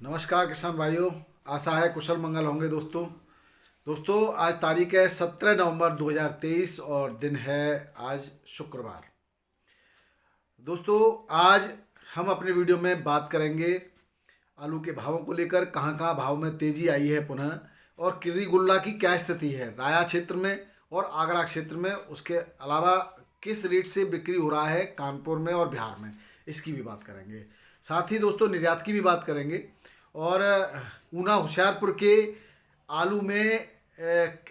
नमस्कार किसान भाइयों। आशा है कुशल मंगल होंगे दोस्तों आज तारीख है 17 नवंबर 2023 और दिन है आज शुक्रवार। दोस्तों आज हम अपने वीडियो में बात करेंगे आलू के भावों को लेकर, कहां कहां भाव में तेजी आई है पुनः, और किर्री गुल्ला की क्या स्थिति है राया क्षेत्र में और आगरा क्षेत्र में। उसके अलावा किस रेट से बिक्री हो रहा है कानपुर में और बिहार में, इसकी भी बात करेंगे। साथ ही दोस्तों निर्यात की भी बात करेंगे और ऊना होशियारपुर के आलू में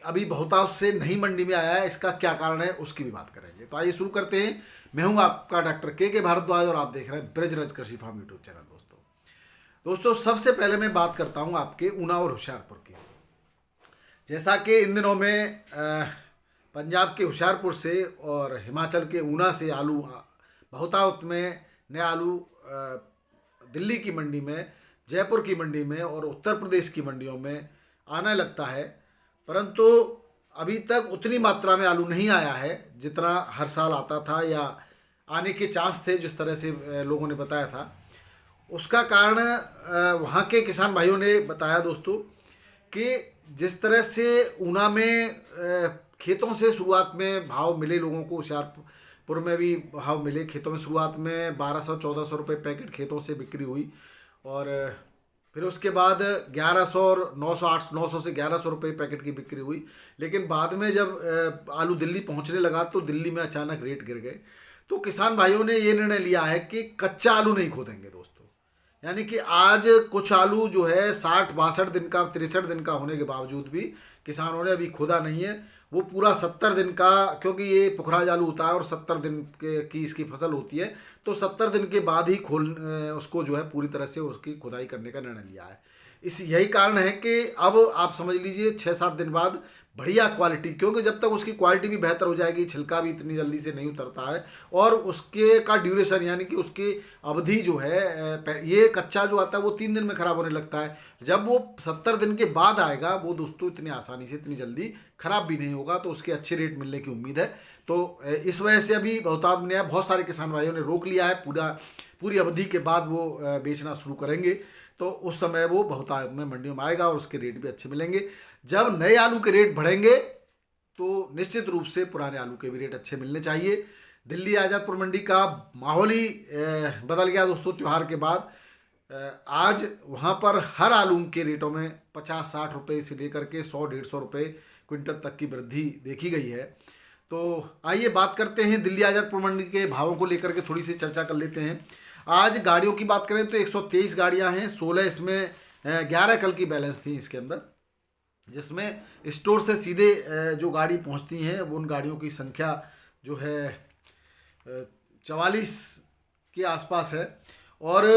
अभी बहुतांश से नहीं मंडी में आया है, इसका क्या कारण है उसकी भी बात करेंगे। तो आइए शुरू करते हैं। मैं हूं आपका डॉक्टर के भारद्वाज और आप देख रहे हैं ब्रजराज कृषि फार्म यूट्यूब चैनल। दोस्तों सबसे पहले मैं बात करता हूं आपके ऊना और होशियारपुर की। जैसा कि इन दिनों में पंजाब के होशियारपुर से और हिमाचल के ऊना से आलू बहुतायत में नया आलू दिल्ली की मंडी में, जयपुर की मंडी में और उत्तर प्रदेश की मंडियों में आने लगता है, परंतु अभी तक उतनी मात्रा में आलू नहीं आया है जितना हर साल आता था या आने के चांस थे, जिस तरह से लोगों ने बताया था। उसका कारण वहाँ के किसान भाइयों ने बताया दोस्तों कि जिस तरह से ऊना में खेतों से शुरुआत में भाव मिले लोगों को, होशियारपुर में भी भाव मिले। खेतों में शुरुआत में 1200-1400 रुपये पैकेट खेतों से बिक्री हुई और फिर उसके बाद 1100 और 900 से 1100 रुपये पैकेट की बिक्री हुई। लेकिन बाद में जब आलू दिल्ली पहुंचने लगा तो दिल्ली में अचानक रेट गिर गए। तो किसान भाइयों ने ये निर्णय लिया है कि कच्चा आलू नहीं खोदेंगे दोस्तों। यानी कि आज कुछ आलू जो है 60-62 दिन का, 63 दिन का होने के बावजूद भी किसानों ने अभी खोदा नहीं है। वो पूरा 70 दिन का, क्योंकि ये पुखराज आलू होता है और 70 दिन की इसकी फसल होती है, तो 70 दिन के बाद ही उसको जो है पूरी तरह से उसकी खुदाई करने का निर्णय लिया है। यही कारण है कि अब आप समझ लीजिए 6-7 दिन बाद बढ़िया क्वालिटी, क्योंकि जब तक उसकी क्वालिटी भी बेहतर हो जाएगी, छिलका भी इतनी जल्दी से नहीं उतरता है और उसके का ड्यूरेशन यानी कि उसकी अवधि जो है, ये कच्चा जो आता है वो 3 दिन में ख़राब होने लगता है। जब वो 70 दिन के बाद आएगा वो दोस्तों इतनी आसानी से, इतनी जल्दी ख़राब भी नहीं होगा, तो उसके अच्छे रेट मिलने की उम्मीद है। तो इस वजह से अभी बहुतायत में बहुत सारे किसान भाइयों ने रोक लिया है। पूरी अवधि के बाद वो बेचना शुरू करेंगे, तो उस समय वो बहुतायत में मंडियों में आएगा और उसके रेट भी अच्छे मिलेंगे। जब नए आलू के रेट बढ़ेंगे तो निश्चित रूप से पुराने आलू के भी रेट अच्छे मिलने चाहिए। दिल्ली आज़ादपुर मंडी का माहौल ही बदल गया दोस्तों त्यौहार के बाद। आज वहाँ पर हर आलू के रेटों में 50-60 रुपये से लेकर के 100-150 रुपये क्विंटल तक की वृद्धि देखी गई है। तो आइए बात करते हैं दिल्ली आज़ादपुर मंडी के भावों को लेकर के, थोड़ी सी चर्चा कर लेते हैं। आज गाड़ियों की बात करें तो 123 गाड़ियां हैं, 16 इसमें 11 कल की बैलेंस थी इसके अंदर, जिसमें स्टोर से सीधे जो गाड़ी पहुंचती हैं वो उन गाड़ियों की संख्या जो है 44 के आसपास है। और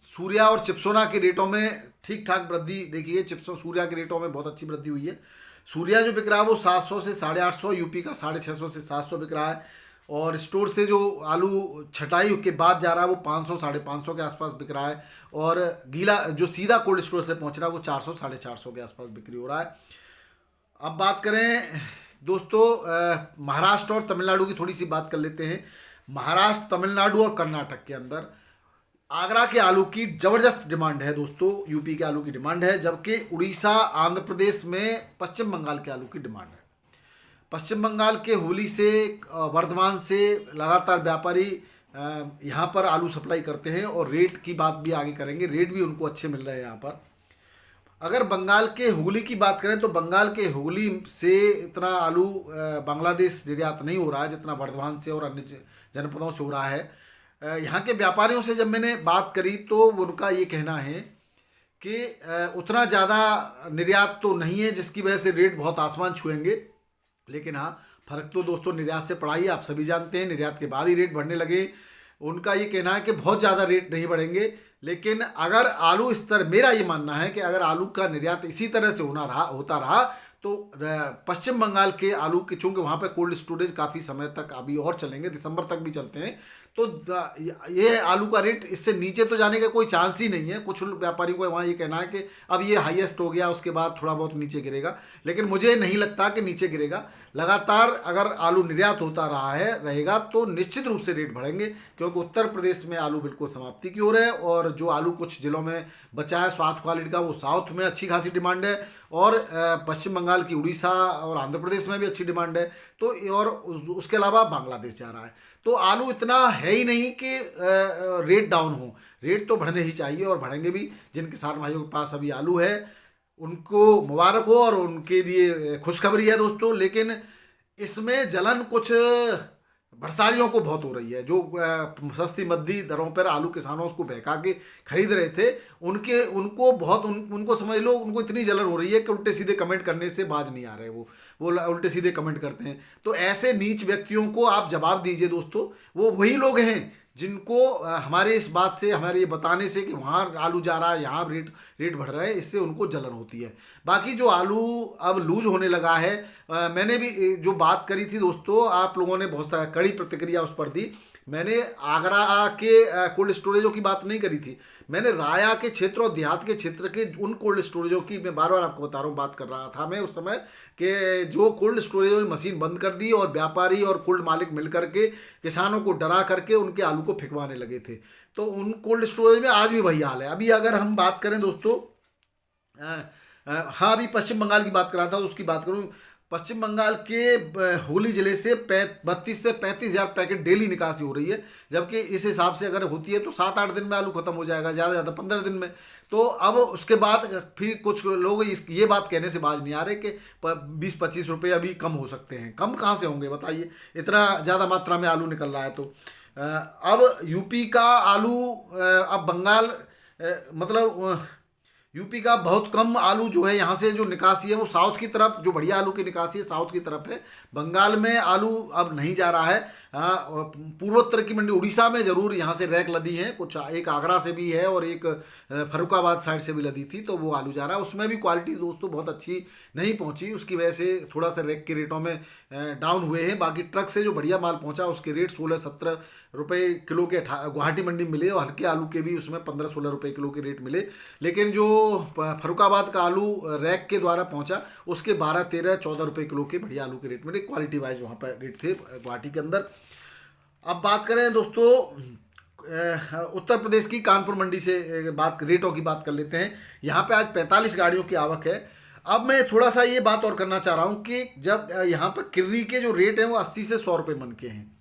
सूर्या और चिप्सोना के रेटों में ठीक ठाक वृद्धि देखिए। सूर्या के रेटों में बहुत अच्छी वृद्धि हुई है। सूर्या जो बिक रहा है वो 700 से 850, यूपी का 650 से 700 बिक रहा है। और स्टोर से जो आलू छटाई के बाद जा रहा है वो 500-550 के आसपास बिक रहा है। और गीला जो सीधा कोल्ड स्टोर से पहुंच रहा है वो 400-450 के आसपास बिक्री हो रहा है। अब बात करें दोस्तों महाराष्ट्र और तमिलनाडु की, थोड़ी सी बात कर लेते हैं। महाराष्ट्र, तमिलनाडु और कर्नाटक के अंदर आगरा के आलू की ज़बरदस्त डिमांड है दोस्तों, यूपी के आलू की डिमांड है, जबकि उड़ीसा, आंध्र प्रदेश में पश्चिम बंगाल के आलू की डिमांड है। पश्चिम बंगाल के हुगली से, वर्धमान से लगातार व्यापारी यहाँ पर आलू सप्लाई करते हैं और रेट की बात भी आगे करेंगे। रेट भी उनको अच्छे मिल रहे हैं यहाँ पर। अगर बंगाल के हुगली की बात करें तो बंगाल के हुगली से इतना आलू बांग्लादेश निर्यात नहीं हो रहा है जितना वर्धमान से और अन्य जनपदों से हो रहा है। यहाँ के व्यापारियों से जब मैंने बात करी तो उनका ये कहना है कि उतना ज़्यादा निर्यात तो नहीं है जिसकी वजह से रेट बहुत आसमान छुएंगे। लेकिन हाँ, फर्क तो दोस्तों निर्यात से पड़ा ही, आप सभी जानते हैं। निर्यात के बाद ही रेट बढ़ने लगे। उनका ये कहना है कि बहुत ज़्यादा रेट नहीं बढ़ेंगे। लेकिन अगर आलू इस तरह, मेरा ये मानना है कि अगर आलू का निर्यात इसी तरह से होता रहा तो पश्चिम बंगाल के आलू के, चूँकि वहाँ पे कोल्ड स्टोरेज काफ़ी समय तक अभी और चलेंगे, दिसंबर तक भी चलते हैं, तो ये आलू का रेट इससे नीचे तो जाने का कोई चांस ही नहीं है। कुछ व्यापारियों को वहाँ ये कहना है कि अब ये हाईएस्ट हो गया, उसके बाद थोड़ा बहुत नीचे गिरेगा, लेकिन मुझे नहीं लगता कि नीचे गिरेगा। लगातार अगर आलू निर्यात होता रहेगा तो निश्चित रूप से रेट बढ़ेंगे, क्योंकि उत्तर प्रदेश में आलू बिल्कुल समाप्ति की ओर है, और जो आलू कुछ जिलों में बचा है स्वाद क्वालिटी का, वो साउथ में अच्छी खासी डिमांड है, और पश्चिम बंगाल की उड़ीसा और आंध्र प्रदेश में भी अच्छी डिमांड है। तो और उसके अलावा बांग्लादेश जा रहा है। तो आलू इतना है ही नहीं कि रेट डाउन हो, रेट तो बढ़ने ही चाहिए और बढ़ेंगे भी। जिन किसान भाइयों के पास अभी आलू है उनको मुबारक हो और उनके लिए खुशखबरी है दोस्तों। लेकिन इसमें जलन कुछ भरसारियों को बहुत हो रही है। जो सस्ती मद्दी दरों पर आलू किसानों उसको बहका के खरीद रहे थे, उनको समझ लो, उनको इतनी जलन हो रही है कि उल्टे सीधे कमेंट करने से बाज नहीं आ रहे। वो उल्टे सीधे कमेंट करते हैं। तो ऐसे नीच व्यक्तियों को आप जवाब दीजिए दोस्तों। वो वही लोग हैं जिनको हमारे इस बात से, हमारे ये बताने से कि वहाँ आलू जा रहा है, यहाँ रेट बढ़ रहा है, इससे उनको जलन होती है। बाकी जो आलू अब लूज होने लगा है, मैंने भी जो बात करी थी दोस्तों, आप लोगों ने बहुत सारी कड़ी प्रतिक्रिया उस पर दी। मैंने आगरा के कोल्ड स्टोरेजों की बात नहीं करी थी, मैंने राया के क्षेत्र और देहात के क्षेत्र के उन कोल्ड स्टोरेजों की मैं बार बार आपको बता रहा हूँ, बात कर रहा था मैं उस समय, कि जो कोल्ड स्टोरेजों की मशीन बंद कर दी और व्यापारी और कोल्ड मालिक मिल करके किसानों को डरा करके उनके आलू को फिकवाने लगे थे। तो उन कोल्ड स्टोरेज में आज भी वही हाल है। अभी अगर हम बात करें दोस्तों, हाँ, अभी पश्चिम बंगाल की बात कर रहा था, उसकी बात करूँ। पश्चिम बंगाल के होली जिले से 32 से 35 हज़ार पैकेट डेली निकासी हो रही है, जबकि इस हिसाब से अगर होती है तो 7-8 दिन में आलू खत्म हो जाएगा, ज़्यादा ज़्यादा 15 दिन में। तो अब उसके बाद फिर कुछ लोग ये बात कहने से बाज नहीं आ रहे कि 20-25 रुपये अभी कम हो सकते हैं। कम कहाँ से होंगे बताइए, इतना ज़्यादा मात्रा में आलू निकल रहा है। तो अब यूपी का आलू, अब बंगाल, मतलब यूपी का बहुत कम आलू जो है यहाँ से जो निकासी है वो साउथ की तरफ, जो बढ़िया आलू की निकासी है साउथ की तरफ है। बंगाल में आलू अब नहीं जा रहा है। पूर्वोत्तर की मंडी उड़ीसा में ज़रूर यहाँ से रैक लदी है, कुछ एक आगरा से भी है और एक फरुखाबाद साइड से भी लदी थी, तो वो आलू जा रहा है। उसमें भी क्वालिटी दोस्तों बहुत अच्छी नहीं पहुँची, उसकी वजह से थोड़ा सा रैक के रेटों में डाउन हुए हैं। बाकी ट्रक से जो बढ़िया माल पहुँचा उसके रेट 16-17 रुपये किलो के गुवाहाटी मंडी में मिले, और हल्के आलू के भी उसमें 15-16 रुपये किलो के रेट मिले। लेकिन जो फरुखाबाद का आलू रैक के द्वारा पहुंचा उसके 12-13-14 रुपये किलो के बढ़िया आलू के रेट मिले, क्वालिटी वाइज वहाँ पर रेट थे गुवाहाटी के अंदर। अब बात करें दोस्तों उत्तर प्रदेश की कानपुर मंडी से, रेटों की बात कर लेते हैं। यहाँ पे आज 45 गाड़ियों की आवक है। अब मैं थोड़ा सा ये बात और करना चाह रहा हूँ कि जब यहाँ पर किर्री के जो रेट हैं वो 80 से 100 रुपये मन के हैं।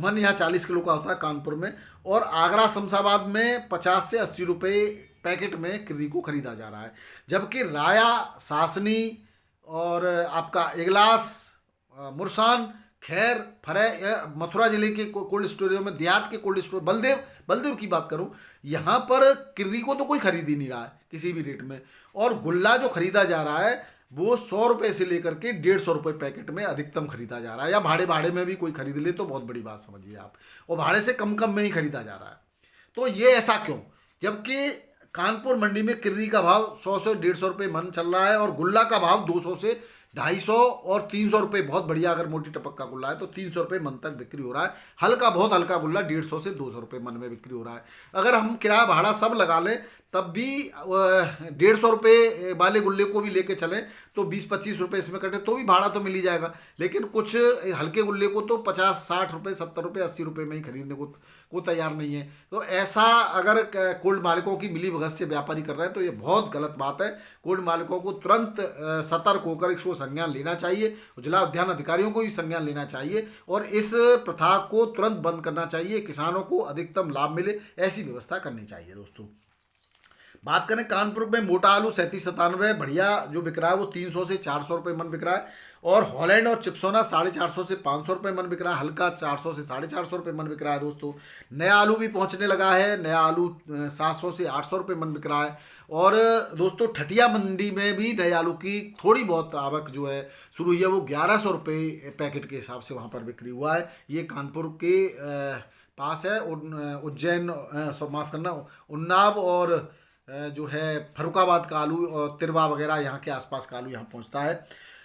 मन यहाँ 40 किलो का होता है कानपुर में, और आगरा शमशाबाद में 50 से 80 रुपये पैकेट में किर्री को खरीदा जा रहा है। जबकि राया, सासनी और आपका इगलास, मुरसान, खैर, फरै, मथुरा जिले के कोल्ड स्टोरेज में, देहात के कोल्ड स्टोर, बलदेव की बात करूं, यहाँ पर किर्री को तो कोई खरीद ही नहीं रहा है किसी भी रेट में। और गुल्ला जो खरीदा जा रहा है वो 100 रुपये से लेकर के 150 रुपये पैकेट में अधिकतम खरीदा जा रहा है, या भाड़े में भी कोई खरीद ले तो बहुत बड़ी बात समझिए आप, और भाड़े से कम में ही खरीदा जा रहा है। तो ये ऐसा क्यों, जबकि कानपुर मंडी में किर्री का भाव 100 से 150 रुपये मन चल रहा है, और गुल्ला का भाव 200 से 250 और 300 रुपये, बहुत बढ़िया अगर मोटी टपक का गुल्ला है तो 300 रुपये मन तक बिक्री हो रहा है। हल्का, बहुत हल्का गुल्ला 150 से 200 रुपये मन में बिक्री हो रहा है। अगर हम किराया भाड़ा सब लगा लें तब भी 150 रुपये वाले गुल्ले को भी लेके चलें तो 20-25 रुपये इसमें कटे तो भी भाड़ा तो मिल ही जाएगा। लेकिन कुछ हल्के गुल्ले को तो 50-60 रुपये, 70 रुपये, 80 रुपये में ही खरीदने को तैयार नहीं है। तो ऐसा अगर कोल्ड मालिकों की मिली भगत से व्यापारी कर रहे हैं तो ये बहुत गलत बात है। कोल्ड मालिकों को तुरंत सतर्क होकर इसको संज्ञान लेना चाहिए, जिला उद्यान अधिकारियों को भी संज्ञान लेना चाहिए और इस प्रथा को तुरंत बंद करना चाहिए। किसानों को अधिकतम लाभ मिले ऐसी व्यवस्था करनी चाहिए। दोस्तों बात करें कानपुर में, मोटा आलू 37-97 बढ़िया जो बिक रहा है वो 300 से 400 रुपये मन बिक रहा है, और हॉलैंड और चिप्सोना 450 से 500 रुपये मन बिक रहा है, हल्का 400 से 450 रुपये मन बिक रहा है। दोस्तों नया आलू भी पहुंचने लगा है, नया आलू 700 से 800 रुपये मन बिक रहा है। और दोस्तों ठटिया मंडी में भी नए आलू की थोड़ी बहुत आवक जो है शुरू हुई है, वो 1100 रुपये पैकेट के हिसाब से वहाँ पर बिक्री हुआ है। ये कानपुर के पास है, उज्जैन, माफ़ करना, उन्नाव और जो है फरुखाबाद का आलू और तिरवा वगैरह यहाँ के आसपास का आलू यहाँ पहुँचता है।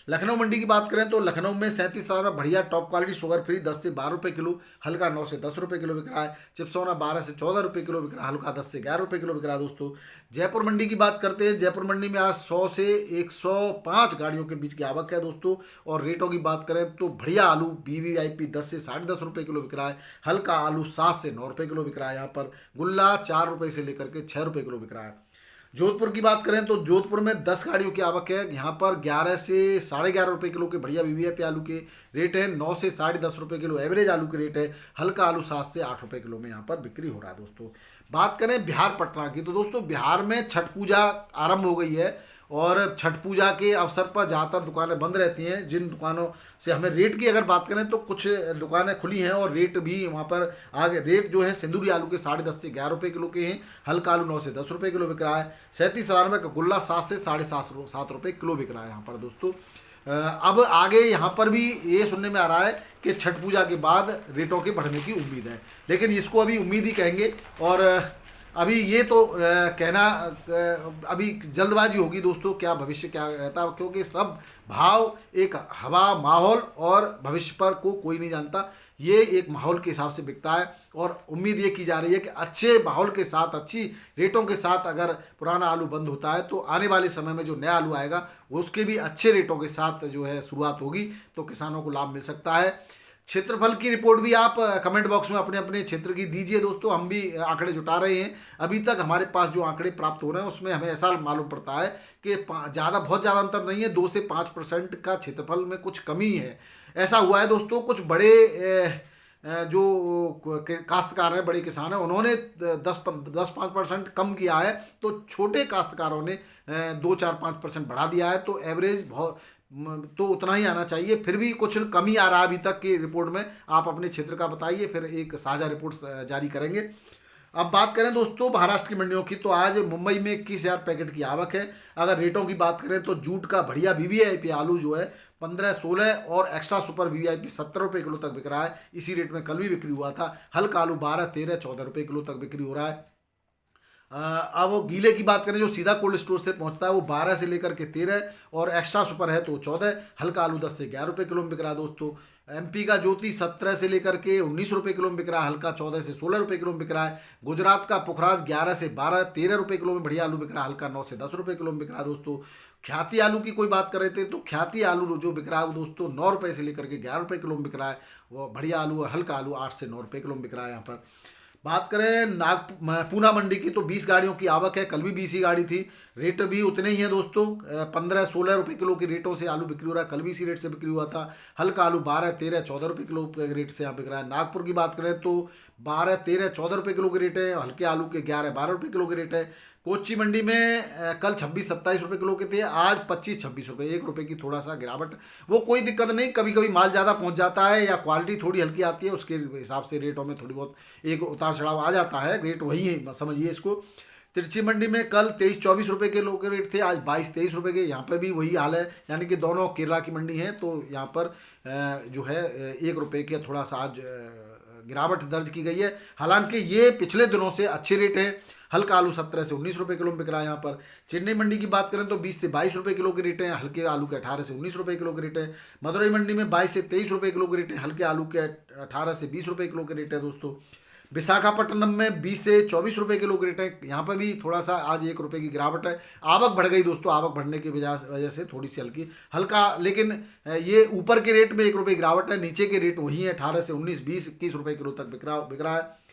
लखनऊ मंडी की बात करें तो लखनऊ में 37 में बढ़िया टॉप क्वालिटी शुगर फ्री 10 से 12 रुपये किलो, हल्का 9 से 10 रुपये किलो बिक रहा है। चिप्सोना 12 से 14 रुपये किलो बिक रहा है, हल्का 10 से 11 रुपये किलो बिक रहा है दोस्तों। जयपुर मंडी की बात करते हैं, जयपुर मंडी में आज 100 से 105 गाड़ियों के बीच की आवक है दोस्तों। और रेटों की बात करें तो बढ़िया आलू BVIP 10 से 10.5 रुपये किलो बिक रहा है, हल्का आलू 7 से 9 रुपये किलो बिक रहा है। यहाँ पर गुल्ला 4 रुपये से लेकर के 6 रुपये किलो बिक रहा है। जोधपुर की बात करें तो जोधपुर में 10 गाड़ियों की आवक है। यहाँ पर 11 से 11.5 रुपये किलो के बढ़िया BVIP आलू के रेट है, 9 से 10.5 रुपये किलो एवरेज आलू के रेट है, हल्का आलू 7 से 8 रुपये किलो में यहाँ पर बिक्री हो रहा है दोस्तों। बात करें बिहार पटना की तो दोस्तों बिहार में छठ पूजा आरंभ हो गई है और छठ पूजा के अवसर पर ज़्यादातर दुकानें बंद रहती हैं। जिन दुकानों से हमें रेट की अगर बात करें तो कुछ दुकानें खुली हैं और रेट भी वहाँ पर आगे रेट जो है सिंदूरी आलू के 10.5 से 11 रुपये किलो के हैं, हल्का आलू 9 से 10 रुपये किलो बिक रहा है। 37 का गुल्ला 7 से 7.5 रुपये किलो बिक रहा है यहाँ पर दोस्तों। अब आगे यहाँ पर भी ये सुनने में आ रहा है कि छठ पूजा के बाद रेटों के बढ़ने की उम्मीद है, लेकिन इसको अभी उम्मीद ही कहेंगे। और अभी ये तो कहना अभी जल्दबाजी होगी दोस्तों, क्या भविष्य क्या रहता है, क्योंकि सब भाव एक हवा माहौल और भविष्य पर को कोई नहीं जानता। ये एक माहौल के हिसाब से बिकता है और उम्मीद ये की जा रही है कि अच्छे माहौल के साथ अच्छी रेटों के साथ अगर पुराना आलू बंद होता है तो आने वाले समय में जो नया आलू आएगा वो उसके भी अच्छे रेटों के साथ जो है शुरुआत होगी, तो किसानों को लाभ मिल सकता है। क्षेत्रफल की रिपोर्ट भी आप कमेंट बॉक्स में अपने अपने क्षेत्र की दीजिए दोस्तों, हम भी आंकड़े जुटा रहे हैं। अभी तक हमारे पास जो आंकड़े प्राप्त हो रहे हैं उसमें हमें ऐसा मालूम पड़ता है कि बहुत ज़्यादा अंतर नहीं है, 2 से 5% का क्षेत्रफल में कुछ कमी है। ऐसा हुआ है दोस्तों, कुछ बड़े जो काश्तकार हैं, बड़े किसान हैं, उन्होंने 10-5% कम किया है, तो छोटे काश्तकारों ने 2-4-5% बढ़ा दिया है। तो एवरेज बहुत तो उतना ही आना चाहिए, फिर भी कुछ कमी आ रहा है अभी तक की रिपोर्ट में। आप अपने क्षेत्र का बताइए, फिर एक साझा रिपोर्ट जारी करेंगे। अब बात करें दोस्तों महाराष्ट्र की मंडियों की तो आज मुंबई में 21,000 पैकेट की आवक है। अगर रेटों की बात करें तो जूट का बढ़िया BVIP आलू जो है 15-16 और एक्स्ट्रा सुपर BVIP 70 रुपये किलो तक बिक रहा है। इसी रेट में कल भी बिक्री हुआ था। हल्का आलू 12-13-14 रुपये किलो तक बिक्री हो रहा है। अब वो गीले की बात करें जो सीधा कोल्ड स्टोर से पहुंचता है वो 12 से लेकर के 13 और एक्स्ट्रा सुपर है तो 14, हल्का आलू 10 से 11 रुपये किलो में बिक रहा है दोस्तों। MP का ज्योति 17 से लेकर के 19 रुपये किलो में बिक रहा है, हल्का 14 से 16 रुपये किलो में बिक रहा है। गुजरात का पुखराज 11 से 12-13 रुपये किलो में बढ़िया आलू बिक रहा है, हल्का 9 से 10 रुपये किलो में बिक रहा है दोस्तों। ख्याति आलू की कोई बात कर रहे थे तो ख्याति आलू जो बिक रहा है वो दोस्तों 9 रुपये से लेकर के 11 रुपये किलो में बिक रहा है। वो बढ़िया आलू हल्का आलू 8 से 9 रुपये किलो में बिक रहा है यहाँ पर। बात करें पूना मंडी की तो 20 गाड़ियों की आवक है, कल भी 20 ही गाड़ी थी। रेट भी उतने ही हैं दोस्तों, 15-16 रुपये किलो के रेटों से आलू बिक्री हो रहा है, कल भी इसी रेट से बिक्री हुआ था। हल्का आलू 12-13-14 रुपये किलो के रेट से यहाँ बिक रहा है। नागपुर की बात करें तो 12-13-14 रुपये किलो के रेट है, हल्के आलू के 11-12 रुपये किलो के रेट है। कोच्चि मंडी में कल 26-27 रुपये किलो के थे, आज 25-26 रुपये, 1 रुपये की थोड़ा सा गिरावट। वो कोई दिक्कत नहीं, कभी कभी माल ज़्यादा पहुंच जाता है या क्वालिटी थोड़ी हल्की आती है, उसके हिसाब से रेटों में थोड़ी बहुत एक उतार चढ़ाव आ जाता है, रेट वही है समझिए इसको। तिरछी मंडी में कल 23-24 रुपये के लोग के रेट थे, आज 22-23 रुपये के। यहाँ पर भी वही हाल है, यानी कि दोनों केरला की मंडी हैं तो यहाँ पर जो है 1 रुपये के थोड़ा सा आज गिरावट दर्ज की गई है। हालांकि ये पिछले दिनों से अच्छे रेट हैं। हल्का आलू 17 से 19 रुपये किलो में बिक रहा है यहाँ पर। चेन्नई मंडी की बात करें तो 20 से 22 रुपये किलो के रेट हैं, हल्के आलू के 18 से 19 रुपये किलो के रेट है। मदुरई मंडी में 22 से 23 रुपये किलो के रेट है, हल्के आलू के 18 से 20 रुपये किलो के रेट है दोस्तों। विशाखापट्टनम में 20 से 24 रुपये किलो के रेट है, यहाँ पर भी थोड़ा सा आज 1 रुपये की गिरावट है। आवक बढ़ गई दोस्तों, आवक बढ़ने की वजह से थोड़ी सी हल्का, लेकिन ये ऊपर के रेट में 1 रुपये गिरावट है, नीचे के रेट वही है 18 से 19, 20, 21 रुपये किलो तक बिक रहा है।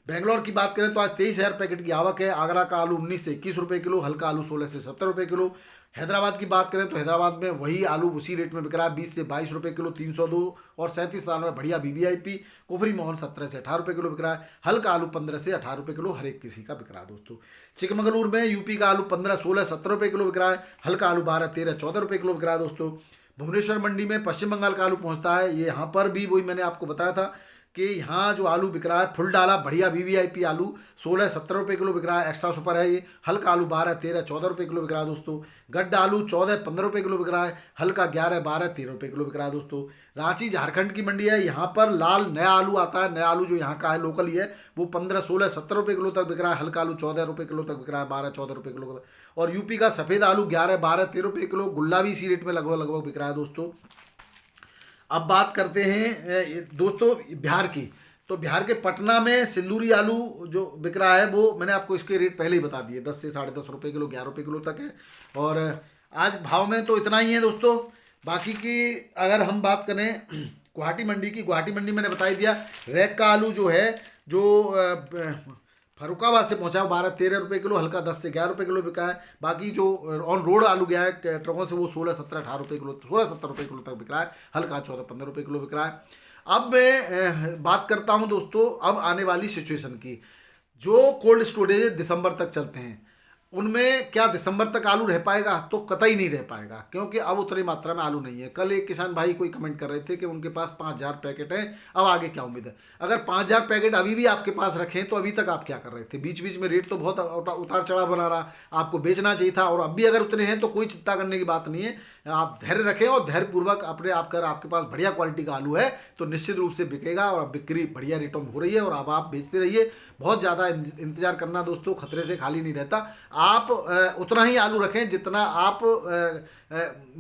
बेंगलोर की बात करें तो आज 23,000 पैकेट की आवक है। आगरा का आलू 19 से 21 रुपये किलो, हल्का आलू 16 से 70 रुपये किलो। हैदराबाद की बात करें तो हैदराबाद में वही आलू उसी रेट में बिक रहा है, 20 से 22 रुपये किलो 302 और 37 में बढ़िया BVIP। कुफरी मोहन 17 से 18 रुपये किलो बिक रहा है, हल्का आलू 15 से 18 रुपये किलो हर एक किसी का बिक रहा है दोस्तों। चिकमगलूर में यूपी का आलू 15, 16, 17 रुपये किलो बिक रहा है, हल्का आलू 12, 13, 14 रुपये किलो बिक रहा है दोस्तों। भुवनेश्वर मंडी में पश्चिम बंगाल का आलू पहुँचता है, ये यहाँ पर भी वही मैंने आपको बताया था कि यहाँ जो आलू बिक रहा है फुल डाला बढ़िया VVIP आलू 16-17 रुपये किलो बिक रहा है। एक्स्ट्रा सुपर है ये। हल्का आलू 12-13-14 रुपये किलो बिक रहा है दोस्तों। गड्ढा आलू 14-15 रुपये किलो बिक रहा है। हल्का 11-12-13 रुपये किलो बिक रहा है दोस्तों। रांची झारखंड की मंडी है, यहाँ पर लाल नया आलू आता है। नया आलू जो यहाँ का है लोकल ही है, वो 15-16-17 रुपये किलो तक बिक रहा है। हल्का आलू 14 रुपये किलो तक बिक रहा है, 12-14 रुपये किलो तक। और यूपी का सफ़ेद आलू 11-12-13 रुपये किलो। गुल्ला भी इसी रेट में लगभग बिक रहा है दोस्तों। अब बात करते हैं दोस्तों बिहार की। तो बिहार के पटना में सिंदूरी आलू जो बिक रहा है, वो मैंने आपको इसके रेट पहले ही बता दिए, 10 से 10.5 रुपये किलो, 11 रुपये किलो तक है। और आज भाव में तो इतना ही है दोस्तों। बाकी की अगर हम बात करें गुवाहाटी मंडी की, गुवाहाटी मंडी मैंने बता ही दिया। रैक का आलू जो है, जो फरुखाबाद से पहुंचा है 12-13 रुपये किलो। हल्का 10 से 11 रुपये किलो बिका है। बाकी जो ऑन रोड आलू गया है ट्रकों से, वो 16-17-18 रुपये किलो, 16-17 रुपये किलो तक बिक रहा है। हल्का 14-15 रुपये किलो बिक रहा है। अब मैं बात करता हूं दोस्तों अब आने वाली सिचुएशन की। जो कोल्ड स्टोरेज दिसंबर तक चलते हैं, उनमें क्या दिसंबर तक आलू रह पाएगा? तो कतई नहीं रह पाएगा, क्योंकि अब उतनी मात्रा में आलू नहीं है। कल एक किसान भाई कोई कमेंट कर रहे थे कि उनके पास 5,000 पैकेट हैं, अब आगे क्या उम्मीद है? अगर 5,000 पैकेट अभी भी आपके पास रखें तो अभी तक आप क्या कर रहे थे? बीच बीच में रेट तो बहुत उतार चढ़ाव बना रहा, आपको बेचना चाहिए था। और अब भी अगर उतने हैं तो कोई चिंता करने की बात नहीं है। आप धैर्य रखें और धैर्यपूर्वक अपने आपके पास बढ़िया क्वालिटी का आलू है तो निश्चित रूप से बिकेगा। और बिक्री बढ़िया रेटों में हो रही है और अब आप बेचते रहिए। बहुत ज़्यादा इंतजार करना दोस्तों खतरे से खाली नहीं रहता। आप उतना ही आलू रखें जितना आप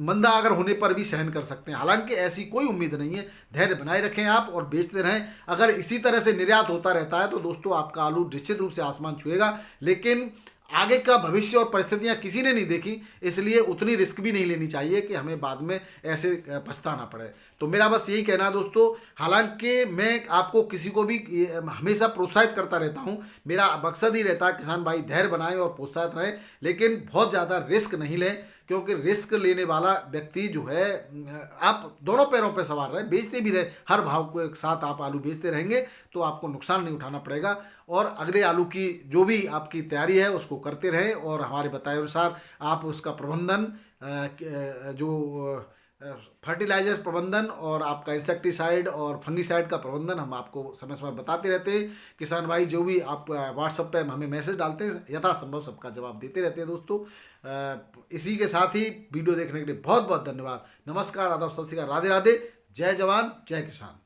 मंदा अगर होने पर भी सहन कर सकते हैं। हालांकि ऐसी कोई उम्मीद नहीं है। धैर्य बनाए रखें आप और बेचते रहें। अगर इसी तरह से निर्यात होता रहता है तो दोस्तों आपका आलू निश्चित रूप से आसमान छुएगा। लेकिन आगे का भविष्य और परिस्थितियां किसी ने नहीं देखी, इसलिए उतनी रिस्क भी नहीं लेनी चाहिए कि हमें बाद में ऐसे पछताना पड़े। तो मेरा बस यही कहना है दोस्तों। हालांकि मैं आपको किसी को भी हमेशा प्रोत्साहित करता रहता हूं। मेरा मकसद ही रहता है किसान भाई धैर्य बनाएं और प्रोत्साहित रहें, लेकिन बहुत ज़्यादा रिस्क नहीं लें, क्योंकि रिस्क लेने वाला व्यक्ति जो है, आप दोनों पैरों पर सवार रहे, बेचते भी रहे, हर भाव को एक साथ आप आलू बेचते रहेंगे तो आपको नुकसान नहीं उठाना पड़ेगा। और अगले आलू की जो भी आपकी तैयारी है उसको करते रहें और हमारे बताए अनुसार आप उसका प्रबंधन, जो फर्टिलाइजर्स प्रबंधन और आपका इंसेक्टिसाइड और फंगिसाइड का प्रबंधन हम आपको समय समय बताते रहते हैं। किसान भाई जो भी आप व्हाट्सएप पे हमें मैसेज डालते हैं, यथासंभव सबका जवाब देते रहते हैं दोस्तों। इसी के साथ ही वीडियो देखने के लिए बहुत बहुत धन्यवाद। नमस्कार, आदाब, सत श्री अकाल, राधे राधे, जय जवान जय किसान।